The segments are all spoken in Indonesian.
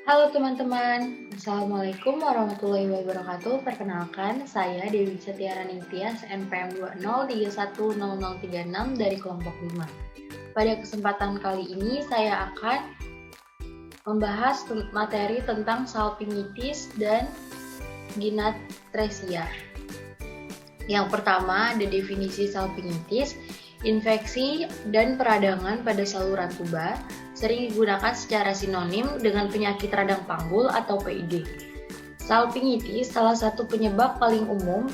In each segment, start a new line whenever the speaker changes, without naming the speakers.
Halo teman-teman, Assalamualaikum warahmatullahi wabarakatuh. Perkenalkan, saya Dewi Setiara Ningtyas, NPM 2031036 dari kelompok 5. Pada kesempatan kali ini, saya akan membahas materi tentang salpingitis dan ginatresia. Yang pertama, ada definisi salpingitis, infeksi dan peradangan pada saluran tuba, sering digunakan secara sinonim dengan penyakit radang panggul atau PID. Salpingitis salah satu penyebab paling umum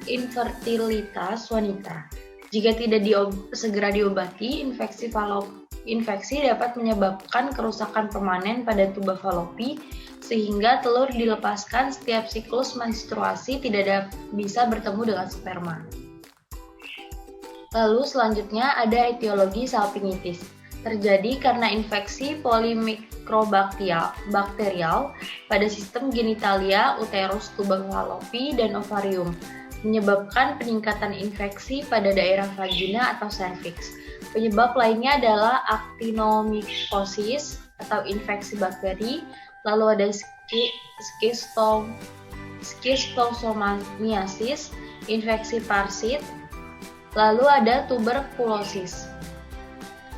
infertilitas wanita. Jika tidak segera diobati, infeksi dapat menyebabkan kerusakan permanen pada tuba falopi sehingga telur dilepaskan setiap siklus menstruasi tidak bisa bertemu dengan sperma. Lalu selanjutnya ada etiologi salpingitis. Terjadi karena infeksi polimikrobakterial pada sistem genitalia, uterus, tuba falopi, dan ovarium, menyebabkan peningkatan infeksi pada daerah vagina atau serviks. Penyebab lainnya adalah actinomycosis atau infeksi bakteri, lalu ada schistosomiasis, infeksi parasit, lalu ada tuberkulosis.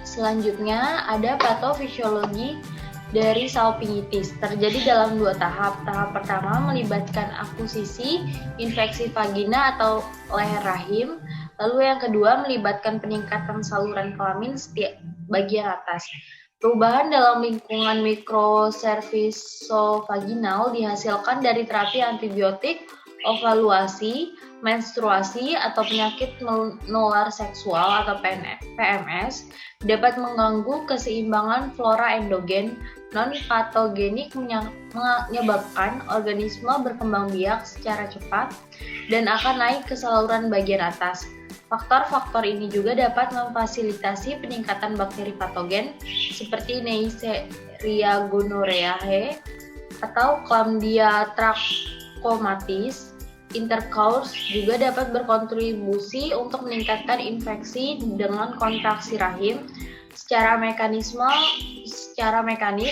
Selanjutnya ada patofisiologi dari salpingitis. Terjadi dalam dua tahap. Tahap pertama melibatkan akusisi infeksi vagina atau leher rahim. Lalu yang kedua melibatkan peningkatan saluran kelamin setiap bagian atas. Perubahan dalam lingkungan mikroservisovaginal dihasilkan dari terapi antibiotik, ovaluasi, menstruasi, atau penyakit menular seksual atau PMS dapat mengganggu keseimbangan flora endogen non-patogenik menyebabkan organisme berkembang biak secara cepat dan akan naik ke saluran bagian atas. Faktor-faktor ini juga dapat memfasilitasi peningkatan bakteri patogen seperti Neisseria gonorrhoeae atau Chlamydia trachomatis. Intercourse juga dapat berkontribusi untuk meningkatkan infeksi dengan kontraksi rahim secara mekanis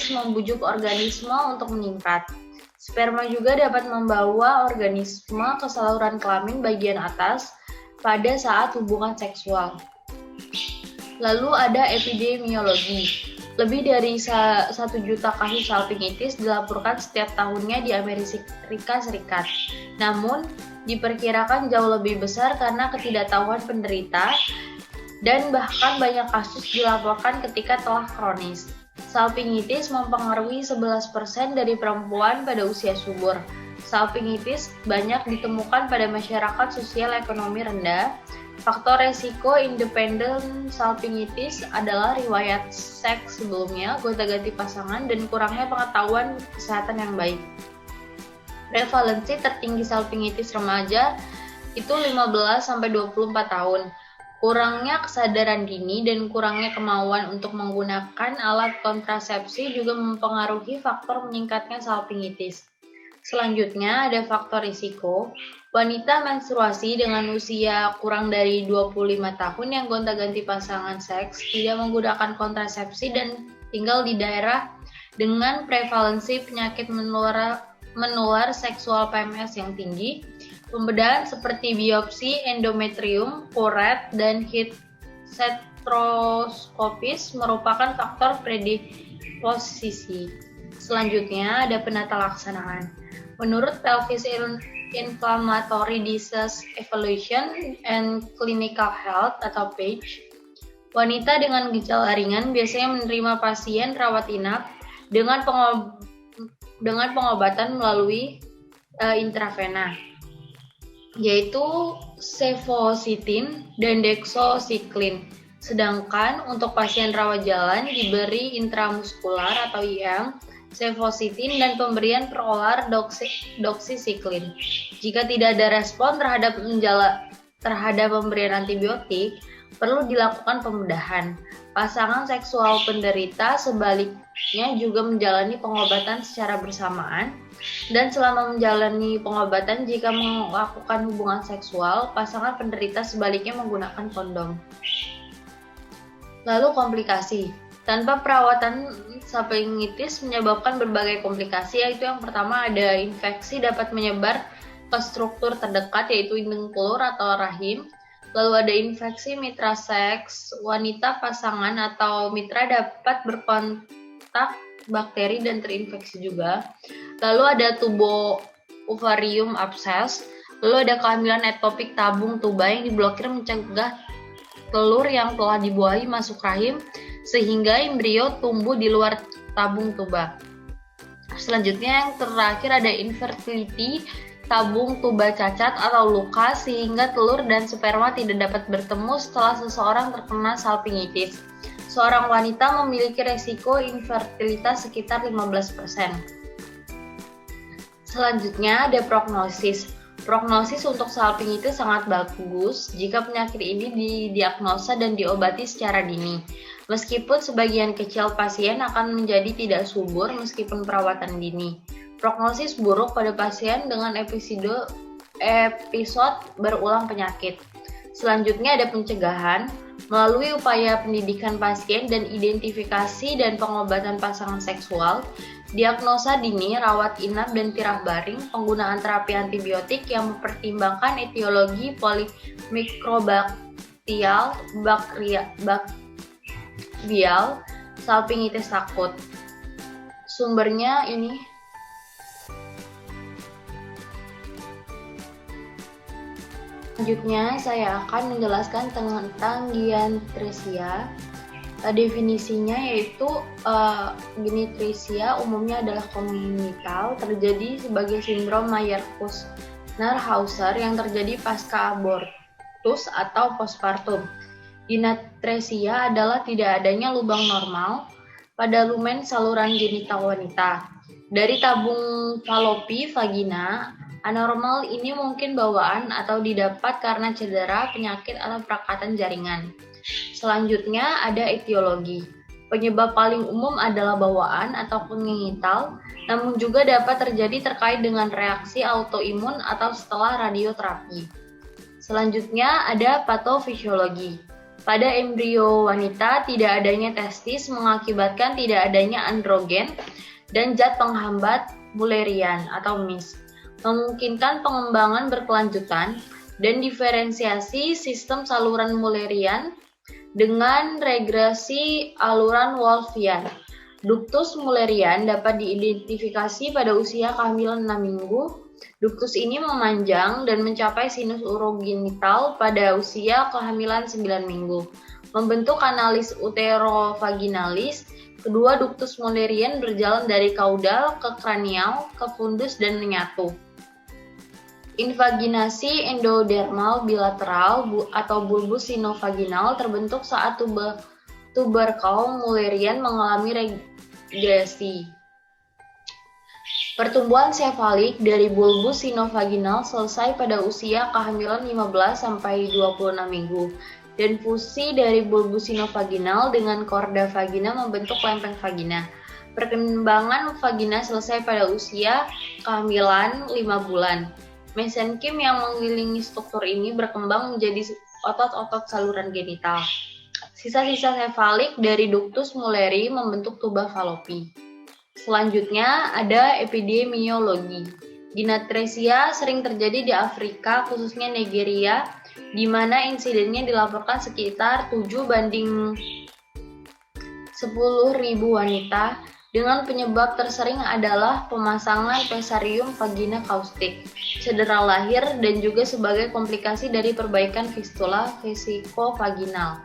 membujuk organisme untuk meningkat. Sperma juga dapat membawa organisme ke saluran kelamin bagian atas pada saat hubungan seksual. Lalu ada epidemiologi. Lebih dari 1 juta kasus salpingitis dilaporkan setiap tahunnya di Amerika Serikat. Namun, diperkirakan jauh lebih besar karena ketidaktahuan penderita dan bahkan banyak kasus dilaporkan ketika telah kronis. Salpingitis mempengaruhi 11% dari perempuan pada usia subur. Salpingitis banyak ditemukan pada masyarakat sosial ekonomi rendah. Faktor resiko independen salpingitis adalah riwayat seks sebelumnya, gonta-ganti pasangan, dan kurangnya pengetahuan kesehatan yang baik. Prevalensi tertinggi salpingitis remaja itu 15-24 tahun. Kurangnya kesadaran dini dan kurangnya kemauan untuk menggunakan alat kontrasepsi juga mempengaruhi faktor meningkatnya salpingitis. Selanjutnya ada faktor risiko. Wanita menstruasi dengan usia kurang dari 25 tahun yang gonta-ganti pasangan seks, tidak menggunakan kontrasepsi dan tinggal di daerah dengan prevalensi penyakit menular seksual PMS yang tinggi. Pembedahan seperti biopsi endometrium, kuret, dan hysteroskopis merupakan faktor predisposisi. Selanjutnya ada penata laksanaan. Menurut Pelvis Inflammatory Disease Evaluation and Clinical Health atau PAGE, wanita dengan gejala ringan biasanya menerima pasien rawat inap dengan pengobatan melalui intravena, yaitu cefoxitin dan deoxycycline. Sedangkan untuk pasien rawat jalan diberi intramuskular atau IM, cefoxitin, dan pemberian perolar doxycycline. Jika tidak ada respon terhadap pemberian antibiotik, perlu dilakukan pembedahan. Pasangan seksual penderita sebaliknya juga menjalani pengobatan secara bersamaan, dan selama menjalani pengobatan jika melakukan hubungan seksual, pasangan penderita sebaliknya menggunakan kondom. Lalu komplikasi. Tanpa perawatan, salpingitis menyebabkan berbagai komplikasi, yaitu yang pertama ada infeksi dapat menyebar ke struktur terdekat yaitu indung telur atau rahim. Lalu ada infeksi mitra seks, wanita pasangan atau mitra dapat berkontak bakteri dan terinfeksi juga. Lalu ada ovarium abses. Lalu ada kehamilan ektopik tabung tuba yang diblokir mencegah telur yang telah dibuahi masuk rahim sehingga embrio tumbuh di luar tabung tuba. Selanjutnya yang terakhir ada infertility, tabung tuba cacat atau luka sehingga telur dan sperma tidak dapat bertemu setelah seseorang terkena salpingitis. Seorang wanita memiliki resiko infertilitas sekitar 15%. Selanjutnya ada prognosis. Prognosis untuk salpingitis sangat bagus jika penyakit ini didiagnosa dan diobati secara dini. Meskipun sebagian kecil pasien akan menjadi tidak subur meskipun perawatan dini. Prognosis buruk pada pasien dengan episode berulang penyakit. Selanjutnya ada pencegahan. Melalui upaya pendidikan pasien dan identifikasi dan pengobatan pasangan seksual, diagnosa dini, rawat inap dan tirah baring, penggunaan terapi antibiotik yang mempertimbangkan etiologi polimikrobial salpingitis akut. Sumbernya ini Selanjutnya, saya akan menjelaskan tentang gianthresia. Definisinya yaitu gianthresia umumnya adalah kongenital, terjadi sebagai sindrom Mayer-Kushner-Hauser yang terjadi pasca abortus atau postpartum. Gianthresia adalah tidak adanya lubang normal pada lumen saluran genital wanita. Dari tabung Fallopi vagina, anormal ini mungkin bawaan atau didapat karena cedera, penyakit, atau perakatan jaringan. Selanjutnya ada etiologi. Penyebab paling umum adalah bawaan atau kongenital, namun juga dapat terjadi terkait dengan reaksi autoimun atau setelah radioterapi. Selanjutnya ada patofisiologi. Pada embrio wanita tidak adanya testis mengakibatkan tidak adanya androgen dan zat penghambat Mullerian atau MIS. Memungkinkan pengembangan berkelanjutan dan diferensiasi sistem saluran Mullerian dengan regresi aluran Wolffian. Ductus Mullerian dapat diidentifikasi pada usia kehamilan 6 minggu. Ductus ini memanjang dan mencapai sinus urogenital pada usia kehamilan 9 minggu. Membentuk kanalis uterovaginalis. Kedua ductus Mullerian berjalan dari kaudal ke kranial, ke fundus dan menyatu. Invaginasi endodermal bilateral atau bulbus sinovaginal terbentuk saat tubercle Mullerian mengalami regresi. Pertumbuhan sefalik dari bulbus sinovaginal selesai pada usia kehamilan 15-26 minggu, dan fusi dari bulbus sinovaginal dengan korda vagina membentuk lempeng vagina. Perkembangan vagina selesai pada usia kehamilan 5 bulan. Mesenkim yang mengelilingi struktur ini berkembang menjadi otot-otot saluran genital. Sisa-sisa sefalik dari ductus Mulleri membentuk tuba Fallopi. Selanjutnya ada epidemiologi. Gianthresia sering terjadi di Afrika, khususnya Nigeria, di mana insidennya dilaporkan sekitar 7/10.000 wanita. Dengan penyebab tersering adalah pemasangan pesarium vagina kaustik, cedera lahir, dan juga sebagai komplikasi dari perbaikan fistula vesikovaginal.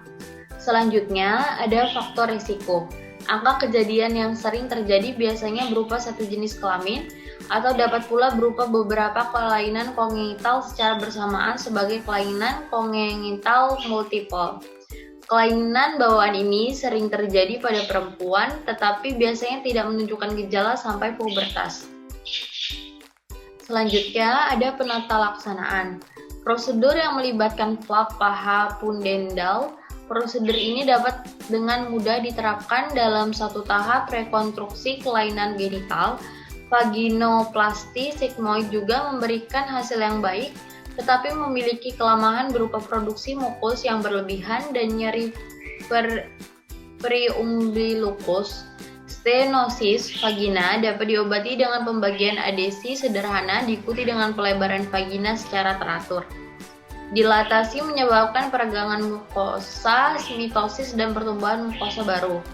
Selanjutnya ada faktor risiko. Angka kejadian yang sering terjadi biasanya berupa satu jenis kelamin atau dapat pula berupa beberapa kelainan kongenital secara bersamaan sebagai kelainan kongenital multiple. Kelainan bawaan ini sering terjadi pada perempuan, tetapi biasanya tidak menunjukkan gejala sampai pubertas. Selanjutnya ada penata laksanaan. Prosedur yang melibatkan flap paha pudendal. Prosedur ini dapat dengan mudah diterapkan dalam satu tahap rekonstruksi kelainan genital. Vaginoplasti sigmoid juga memberikan hasil yang baik, tetapi memiliki kelemahan berupa produksi mukus yang berlebihan dan nyeri preumbilicus. Stenosis vagina dapat diobati dengan pembagian adesi sederhana diikuti dengan pelebaran vagina secara teratur. Dilatasi menyebabkan peregangan mukosa, mitosis, dan pertumbuhan mukosa baru.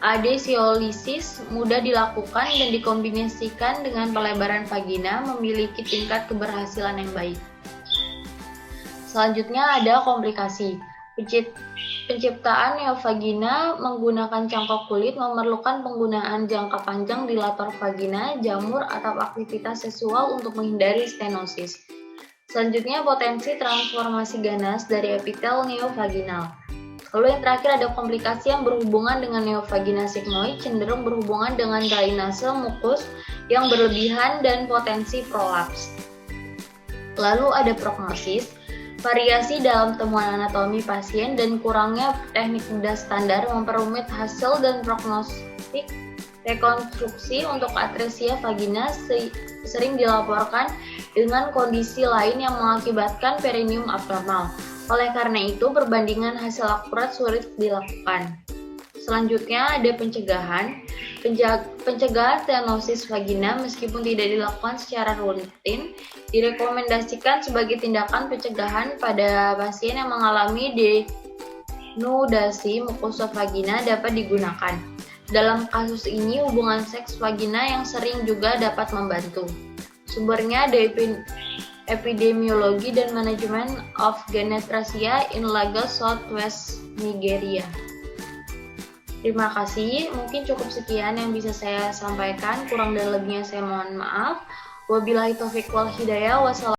Adesiolisis mudah dilakukan dan dikombinasikan dengan pelebaran vagina memiliki tingkat keberhasilan yang baik. Selanjutnya ada komplikasi. Penciptaan neovagina menggunakan cangkok kulit memerlukan penggunaan jangka panjang dilator vagina, jamur, atau aktivitas seksual untuk menghindari stenosis. Selanjutnya potensi transformasi ganas dari epitel neovaginal. Lalu yang terakhir ada komplikasi yang berhubungan dengan neovagina sigmoid, cenderung berhubungan dengan drainase mukus yang berlebihan dan potensi prolaps. Lalu ada prognosis, variasi dalam temuan anatomi pasien dan kurangnya teknik bedah standar memperumit hasil dan prognostik rekonstruksi untuk atresia vagina sering dilaporkan dengan kondisi lain yang mengakibatkan perineum abnormal. Oleh karena itu, perbandingan hasil akurat sulit dilakukan. Selanjutnya ada pencegahan. Pencegahan stenosis vagina meskipun tidak dilakukan secara rutin, direkomendasikan sebagai tindakan pencegahan pada pasien yang mengalami denudasi mukosa vagina dapat digunakan. Dalam kasus ini, hubungan seks vagina yang sering juga dapat membantu. Sumbernya ada Epidemiologi dan Manajemen of Genetracia in Lagos, Southwest Nigeria. Terima kasih, mungkin cukup sekian yang bisa saya sampaikan, kurang dan lebihnya saya mohon maaf. Wabillahi taufiq wal hidayah.